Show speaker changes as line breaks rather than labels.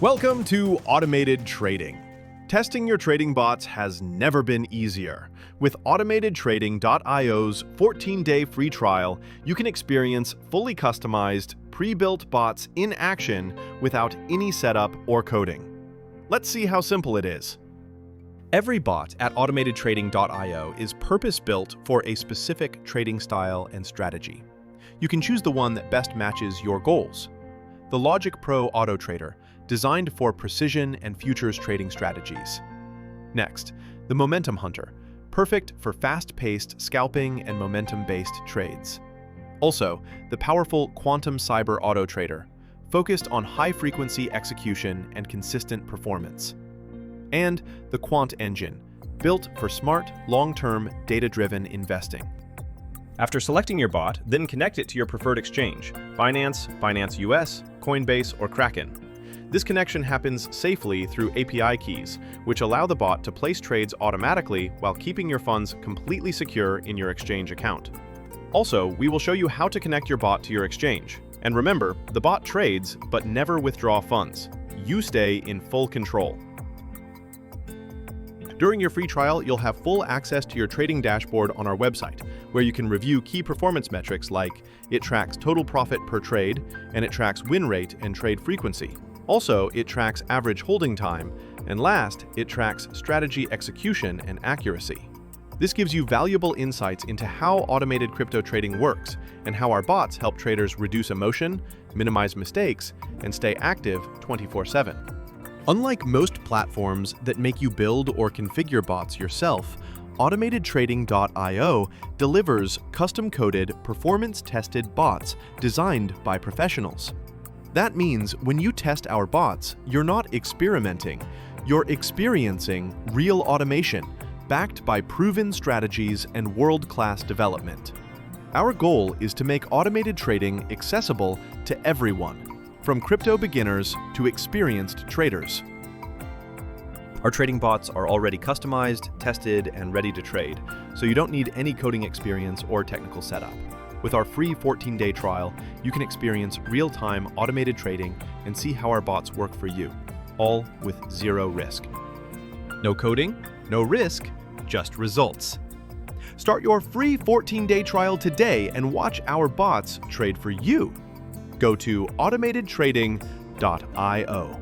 Welcome to Automated Trading. Testing your trading bots has never been easier. With AutomatedTrading.io's 14-day free trial, you can experience fully customized, pre-built bots in action without any setup or coding. Let's see how simple it is. Every bot at AutomatedTrading.io is purpose-built for a specific trading style and strategy. You can choose the one that best matches your goals. The Logic Pro Auto Trader, designed for precision and futures trading strategies. Next, the Momentum Hunter, perfect for fast-paced scalping and momentum-based trades. Also, the powerful Quantum Cyber Auto Trader, focused on high-frequency execution and consistent performance. And the Quant Engine, built for smart, long-term, data-driven investing.
After selecting your bot, then connect it to your preferred exchange, Binance, Binance US, Coinbase, or Kraken. This connection happens safely through API keys, which allow the bot to place trades automatically while keeping your funds completely secure in your exchange account. Also, we will show you how to connect your bot to your exchange. And remember, the bot trades, but never withdraw funds. You stay in full control. During your free trial, you'll have full access to your trading dashboard on our website, where you can review key performance metrics like it tracks total profit per trade, and it tracks win rate and trade frequency. Also, it tracks average holding time, and last, it tracks strategy execution and accuracy. This gives you valuable insights into how automated crypto trading works and how our bots help traders reduce emotion, minimize mistakes, and stay active 24/7. Unlike most platforms that make you build or configure bots yourself, AutomatedTrading.io delivers custom-coded, performance-tested bots designed by professionals. That means when you test our bots, you're not experimenting, you're experiencing real automation, backed by proven strategies and world-class development. Our goal is to make automated trading accessible to everyone, from crypto beginners to experienced traders. Our trading bots are already customized, tested, and ready to trade, so you don't need any coding experience or technical setup. With our free 14-day trial, you can experience real-time automated trading and see how our bots work for you, all with zero risk. No coding, no risk, just results. Start your free 14-day trial today and watch our bots trade for you. Go to AutomatedTrading.io.